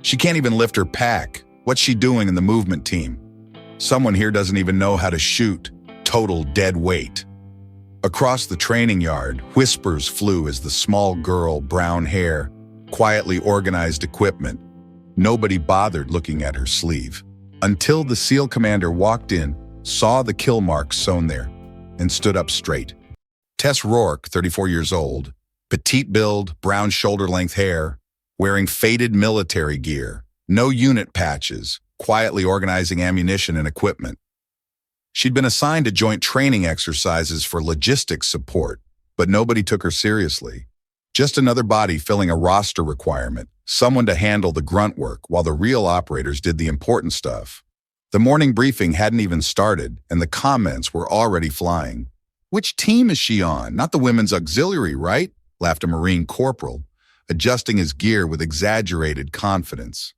She can't even lift her pack. What's she doing in the movement team? Someone here doesn't even know how to shoot. Total dead weight. Across the training yard, whispers flew as the small girl, brown hair, quietly organized equipment. Nobody bothered looking at her sleeve. Until the SEAL commander walked in, saw the kill marks sewn there, and stood up straight. Tess Rourke, 34 years old, petite build, brown shoulder-length hair, wearing faded military gear, no unit patches, quietly organizing ammunition and equipment. She'd been assigned to joint training exercises for logistics support, but nobody took her seriously. Just another body filling a roster requirement, someone to handle the grunt work while the real operators did the important stuff. The morning briefing hadn't even started, and the comments were already flying. "Which team is she on? Not the women's auxiliary, right?" laughed a Marine corporal, adjusting his gear with exaggerated confidence.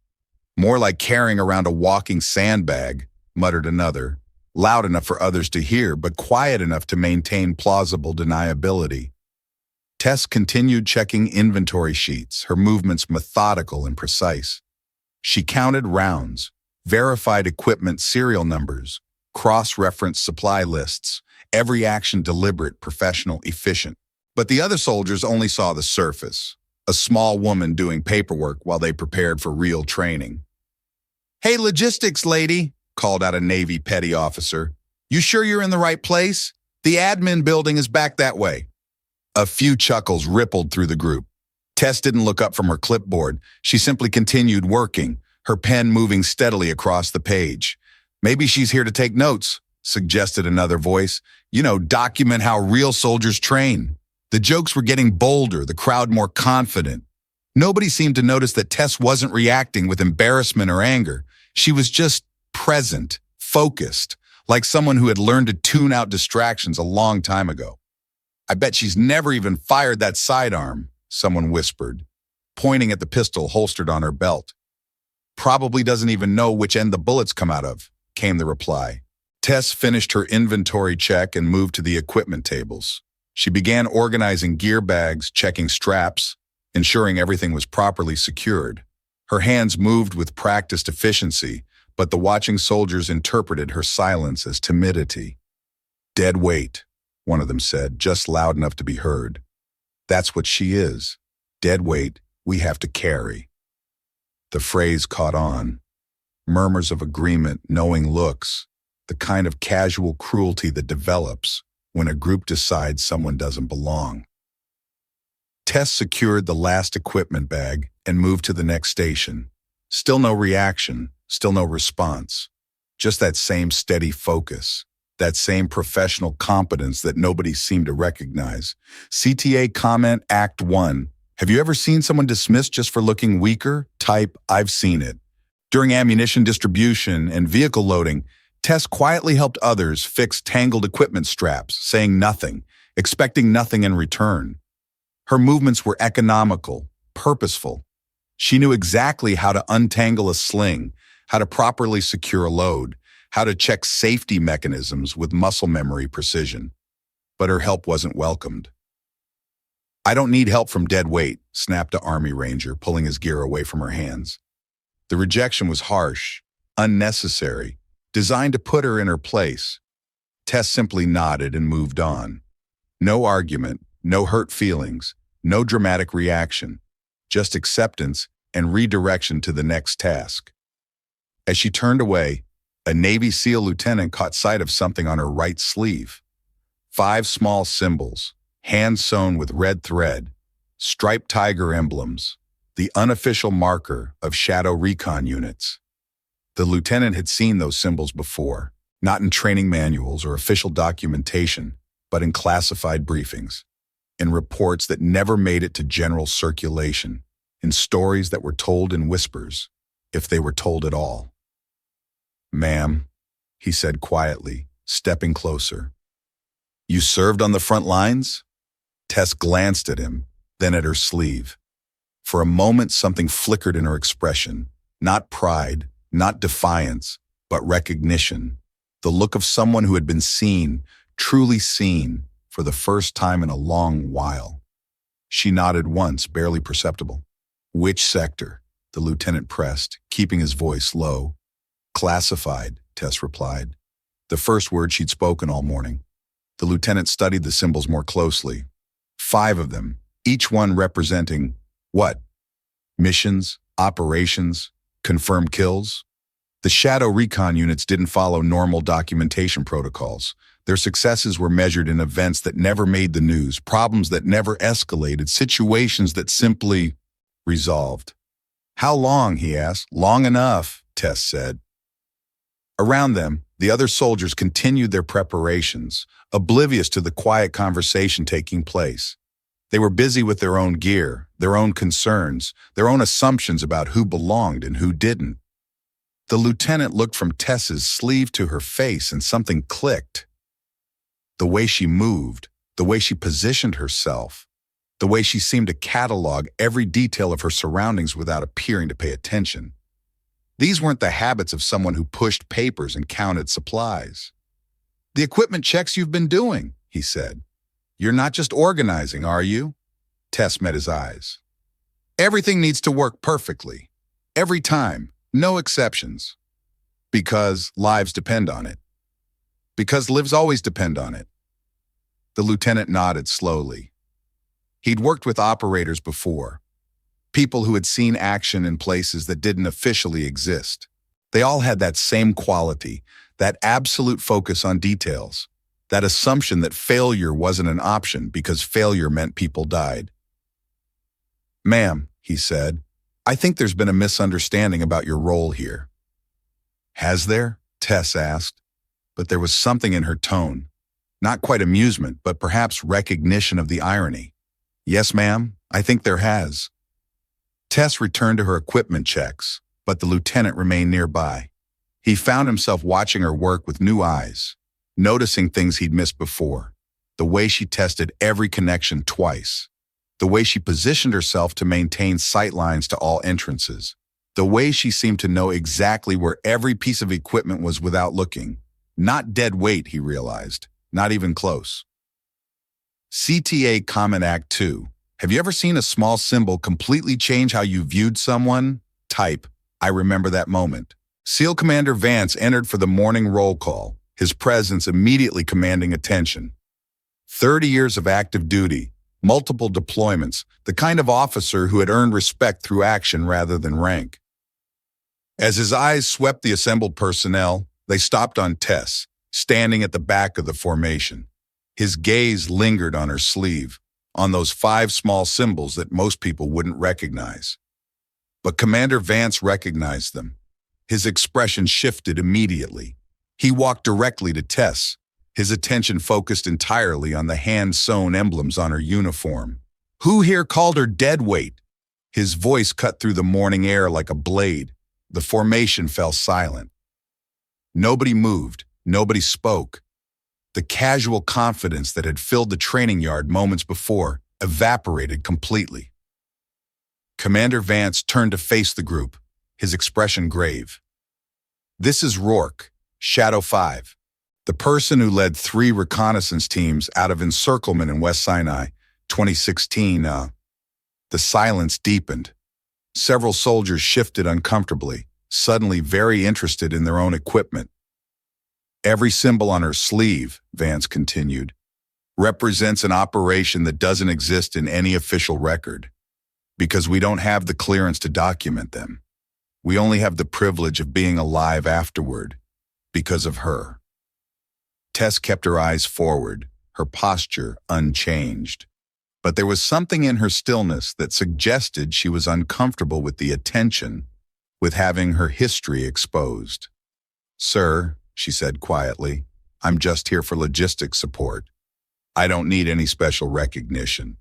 "More like carrying around a walking sandbag," muttered another, loud enough for others to hear, but quiet enough to maintain plausible deniability. Tess continued checking inventory sheets, her movements methodical and precise. She counted rounds, verified equipment serial numbers, cross-referenced supply lists, every action deliberate, professional, efficient. But the other soldiers only saw the surface, a small woman doing paperwork while they prepared for real training. "Hey, logistics lady," called out a Navy petty officer. "You sure you're in the right place? The admin building is back that way." A few chuckles rippled through the group. Tess didn't look up from her clipboard. She simply continued working, her pen moving steadily across the page. "Maybe she's here to take notes," suggested another voice. "Document how real soldiers train." The jokes were getting bolder, the crowd more confident. Nobody seemed to notice that Tess wasn't reacting with embarrassment or anger. She was just present, focused, like someone who had learned to tune out distractions a long time ago. "I bet she's never even fired that sidearm," someone whispered, pointing at the pistol holstered on her belt. "Probably doesn't even know which end the bullets come out of," came the reply. Tess finished her inventory check and moved to the equipment tables. She began organizing gear bags, checking straps, ensuring everything was properly secured. Her hands moved with practiced efficiency, but the watching soldiers interpreted her silence as timidity. "Dead weight," one of them said, just loud enough to be heard. "That's what she is. Dead weight we have to carry." The phrase caught on. Murmurs of agreement, knowing looks, the kind of casual cruelty that develops when a group decides someone doesn't belong. Tess secured the last equipment bag and moved to the next station. Still no reaction, still no response. Just that same steady focus, that same professional competence that nobody seemed to recognize. CTA comment Act 1. Have you ever seen someone dismissed just for looking weaker? Type, "I've seen it." During ammunition distribution and vehicle loading, Tess quietly helped others fix tangled equipment straps, saying nothing, expecting nothing in return. Her movements were economical, purposeful. She knew exactly how to untangle a sling, how to properly secure a load, how to check safety mechanisms with muscle memory precision. But her help wasn't welcomed. "I don't need help from dead weight," snapped the Army Ranger, pulling his gear away from her hands. The rejection was harsh, unnecessary, designed to put her in her place. Tess simply nodded and moved on. No argument, no hurt feelings, no dramatic reaction, just acceptance and redirection to the next task. As she turned away, a Navy SEAL lieutenant caught sight of something on her right sleeve. 5 small symbols, hand-sewn with red thread, striped tiger emblems, the unofficial marker of shadow recon units. The lieutenant had seen those symbols before, not in training manuals or official documentation, but in classified briefings, in reports that never made it to general circulation, in stories that were told in whispers, if they were told at all. "Ma'am," he said quietly, stepping closer. "You served on the front lines?" Tess glanced at him, then at her sleeve. For a moment, something flickered in her expression, not pride, not defiance, but recognition, the look of someone who had been seen, truly seen, for the first time in a long while. She nodded once, barely perceptible. "Which sector?" the lieutenant pressed, keeping his voice low. Classified, Tess replied. The first word she'd spoken all morning. The lieutenant studied the symbols more closely. 5 of them, each one representing what? Missions, operations, confirmed kills? The shadow recon units didn't follow normal documentation protocols. Their successes were measured in events that never made the news, problems that never escalated, situations that simply resolved. How long, he asked. Long enough, Tess said. Around them, the other soldiers continued their preparations, oblivious to the quiet conversation taking place. They were busy with their own gear, their own concerns, their own assumptions about who belonged and who didn't. The lieutenant looked from Tess's sleeve to her face and something clicked. The way she moved, the way she positioned herself, the way she seemed to catalog every detail of her surroundings without appearing to pay attention. These weren't the habits of someone who pushed papers and counted supplies. The equipment checks you've been doing, he said. You're not just organizing, are you? Tess met his eyes. Everything needs to work perfectly. Every time, no exceptions. Because lives depend on it. Because lives always depend on it. The lieutenant nodded slowly. He'd worked with operators before. People who had seen action in places that didn't officially exist. They all had that same quality, that absolute focus on details, that assumption that failure wasn't an option because failure meant people died. Ma'am, he said, I think there's been a misunderstanding about your role here. Has there? Tess asked, but there was something in her tone. Not quite amusement, but perhaps recognition of the irony. Yes, ma'am, I think there has. Tess returned to her equipment checks, but the lieutenant remained nearby. He found himself watching her work with new eyes, noticing things he'd missed before. The way she tested every connection twice. The way she positioned herself to maintain sight lines to all entrances. The way she seemed to know exactly where every piece of equipment was without looking. Not dead weight, he realized. Not even close. CTA Comment Act 2. Have you ever seen a small symbol completely change how you viewed someone? Type, I remember that moment. SEAL Commander Vance entered for the morning roll call, his presence immediately commanding attention. 30 years of active duty, multiple deployments, the kind of officer who had earned respect through action rather than rank. As his eyes swept the assembled personnel, they stopped on Tess, standing at the back of the formation. His gaze lingered on her sleeve, on those 5 small symbols that most people wouldn't recognize. But Commander Vance recognized them. His expression shifted immediately. He walked directly to Tess, his attention focused entirely on the hand-sewn emblems on her uniform. Who here called her dead weight? His voice cut through the morning air like a blade. The formation fell silent. Nobody moved. Nobody spoke. The casual confidence that had filled the training yard moments before evaporated completely. Commander Vance turned to face the group, his expression grave. This is Rourke, Shadow 5, the person who led 3 reconnaissance teams out of encirclement in West Sinai, 2016. The silence deepened. Several soldiers shifted uncomfortably, suddenly very interested in their own equipment. Every symbol on her sleeve, Vance continued, represents an operation that doesn't exist in any official record, because we don't have the clearance to document them. We only have the privilege of being alive afterward, because of her. Tess kept her eyes forward, her posture unchanged. But there was something in her stillness that suggested she was uncomfortable with the attention, with having her history exposed. Sir, she said quietly, I'm just here for logistics support. I don't need any special recognition.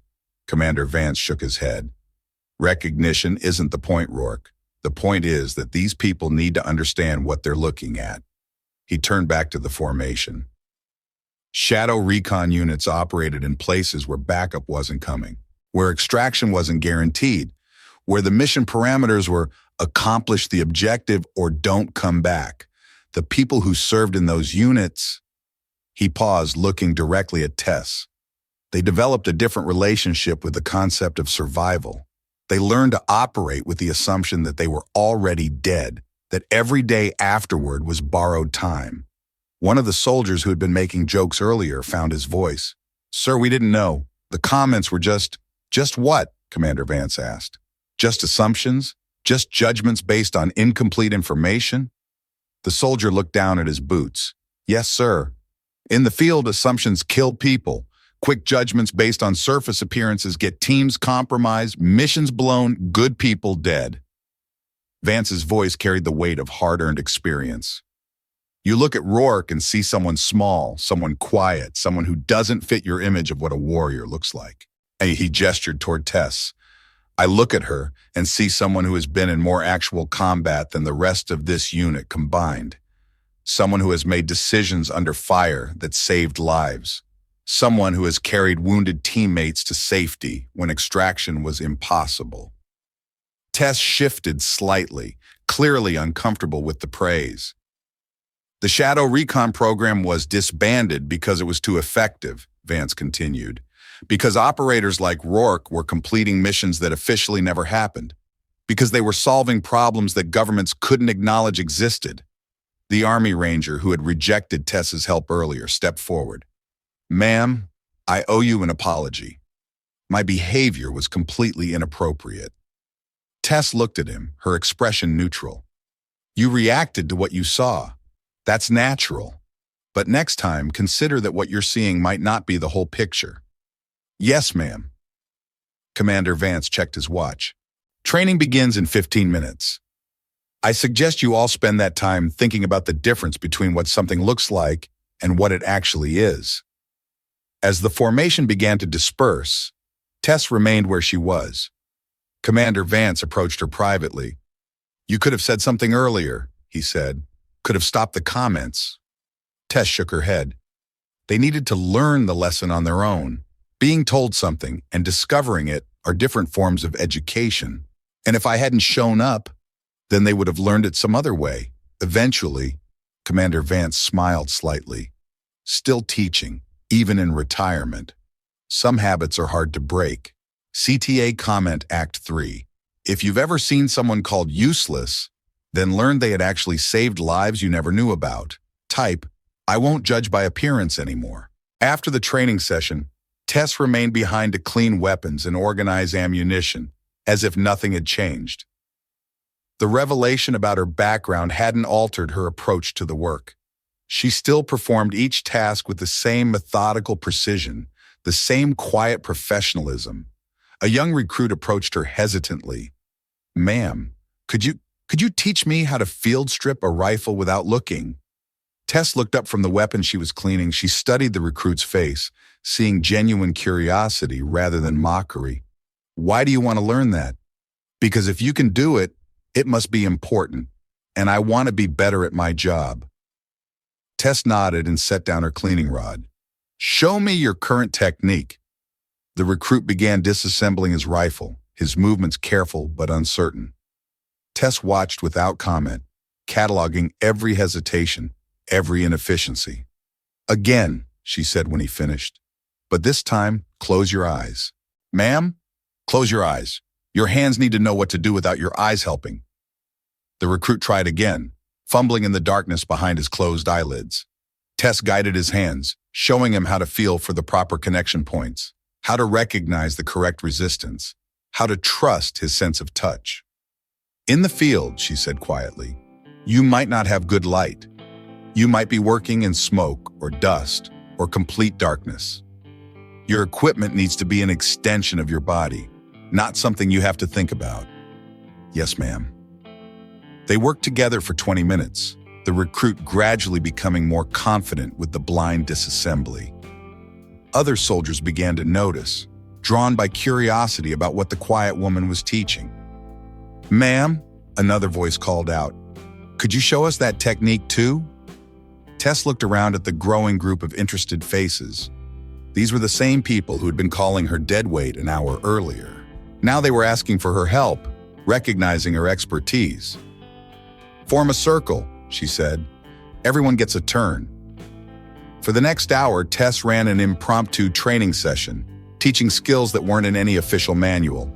Commander Vance shook his head. Recognition isn't the point, Rourke. The point is that these people need to understand what they're looking at. He turned back to the formation. Shadow recon units operated in places where backup wasn't coming, where extraction wasn't guaranteed, where the mission parameters were accomplish the objective or don't come back. The people who served in those units, he paused, looking directly at Tess. They developed a different relationship with the concept of survival. They learned to operate with the assumption that they were already dead, that every day afterward was borrowed time. One of the soldiers who had been making jokes earlier found his voice. "Sir, we didn't know. The comments were just what?" Commander Vance asked. "Just assumptions? Just judgments based on incomplete information?" The soldier looked down at his boots. "Yes, sir. In the field, assumptions kill people. Quick judgments based on surface appearances get teams compromised, missions blown, good people dead." Vance's voice carried the weight of hard-earned experience. You look at Rourke and see someone small, someone quiet, someone who doesn't fit your image of what a warrior looks like. And he gestured toward Tess. I look at her and see someone who has been in more actual combat than the rest of this unit combined. Someone who has made decisions under fire that saved lives. Someone who has carried wounded teammates to safety when extraction was impossible. Tess shifted slightly, clearly uncomfortable with the praise. The Shadow Recon program was disbanded because it was too effective, Vance continued, because operators like Rourke were completing missions that officially never happened, because they were solving problems that governments couldn't acknowledge existed. The Army Ranger who had rejected Tess's help earlier stepped forward. "Ma'am, I owe you an apology. My behavior was completely inappropriate." Tess looked at him, her expression neutral. "You reacted to what you saw. That's natural. But next time, consider that what you're seeing might not be the whole picture." "Yes, ma'am." Commander Vance checked his watch. "Training begins in 15 minutes. I suggest you all spend that time thinking about the difference between what something looks like and what it actually is." As the formation began to disperse, Tess remained where she was. Commander Vance approached her privately. "You could have said something earlier," he said. "Could have stopped the comments." Tess shook her head. They needed to learn the lesson on their own. Being told something and discovering it are different forms of education. And if I hadn't shown up, then they would have learned it some other way. Eventually, Commander Vance smiled slightly. Still teaching, even in retirement. Some habits are hard to break. CTA Comment Act 3. If you've ever seen someone called useless, then learn they had actually saved lives you never knew about. Type, I won't judge by appearance anymore. After the training session, Tess remained behind to clean weapons and organize ammunition, as if nothing had changed. The revelation about her background hadn't altered her approach to the work. She still performed each task with the same methodical precision, the same quiet professionalism. A young recruit approached her hesitantly. "Ma'am, could you teach me how to field strip a rifle without looking?" Tess looked up from the weapon she was cleaning. She studied the recruit's face, seeing genuine curiosity rather than mockery. "Why do you want to learn that?" "Because if you can do it, it must be important, and I want to be better at my job." Tess nodded and set down her cleaning rod. "Show me your current technique." The recruit began disassembling his rifle, his movements careful but uncertain. Tess watched without comment, cataloging every hesitation, every inefficiency. "Again," she said when he finished, "but this time, close your eyes." "Ma'am, close your eyes. Your hands need to know what to do without your eyes helping." The recruit tried again, fumbling in the darkness behind his closed eyelids. Tess guided his hands, showing him how to feel for the proper connection points, how to recognize the correct resistance, how to trust his sense of touch. "In the field," she said quietly, "you might not have good light. You might be working in smoke or dust or complete darkness. Your equipment needs to be an extension of your body, not something you have to think about." "Yes, ma'am." They worked together for 20 minutes, the recruit gradually becoming more confident with the blind disassembly. Other soldiers began to notice, drawn by curiosity about what the quiet woman was teaching. "Ma'am," another voice called out, "could you show us that technique too?" Tess looked around at the growing group of interested faces. These were the same people who had been calling her deadweight an hour earlier. Now they were asking for her help, recognizing her expertise. "Form a circle," she said. "Everyone gets a turn." For the next hour, Tess ran an impromptu training session, teaching skills that weren't in any official manual.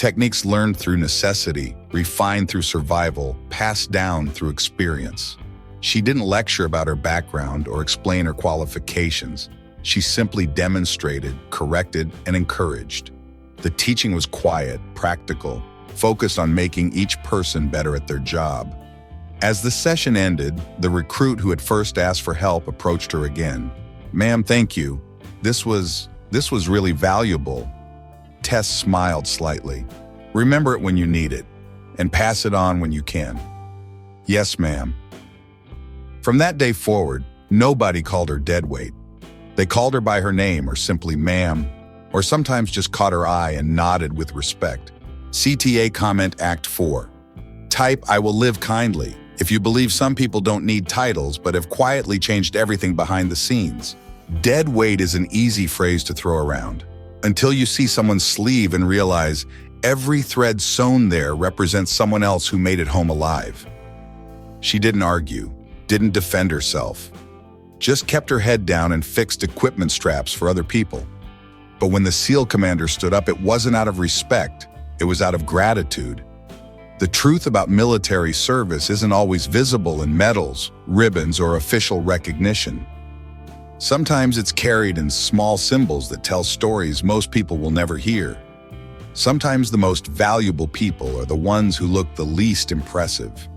Techniques learned through necessity, refined through survival, passed down through experience. She didn't lecture about her background or explain her qualifications. She simply demonstrated, corrected, and encouraged. The teaching was quiet, practical, focused on making each person better at their job. As the session ended, the recruit who had first asked for help approached her again. "Ma'am, thank you. This was really valuable." Tess smiled slightly. "Remember it when you need it, and pass it on when you can." "Yes, ma'am." From that day forward, nobody called her deadweight. They called her by her name or simply ma'am, or sometimes just caught her eye and nodded with respect. CTA Comment Act 4. Type, "I will live kindly," if you believe some people don't need titles but have quietly changed everything behind the scenes. Dead weight is an easy phrase to throw around, until you see someone's sleeve and realize every thread sewn there represents someone else who made it home alive. She didn't argue, didn't defend herself, just kept her head down and fixed equipment straps for other people. But when the SEAL commander stood up, it wasn't out of respect, it was out of gratitude. The truth about military service isn't always visible in medals, ribbons, or official recognition. Sometimes it's carried in small symbols that tell stories most people will never hear. Sometimes the most valuable people are the ones who look the least impressive.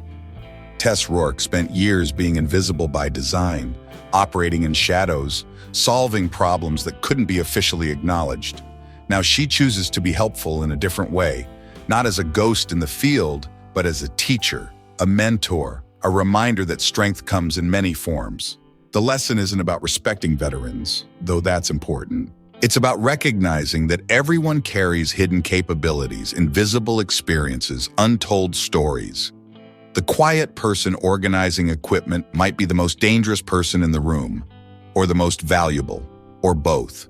Tess Rourke spent years being invisible by design, operating in shadows, solving problems that couldn't be officially acknowledged. Now she chooses to be helpful in a different way, not as a ghost in the field, but as a teacher, a mentor, a reminder that strength comes in many forms. The lesson isn't about respecting veterans, though that's important. It's about recognizing that everyone carries hidden capabilities, invisible experiences, untold stories. The quiet person organizing equipment might be the most dangerous person in the room, or the most valuable, or both.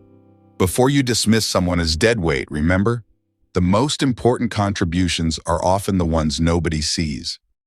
Before you dismiss someone as deadweight, remember, the most important contributions are often the ones nobody sees.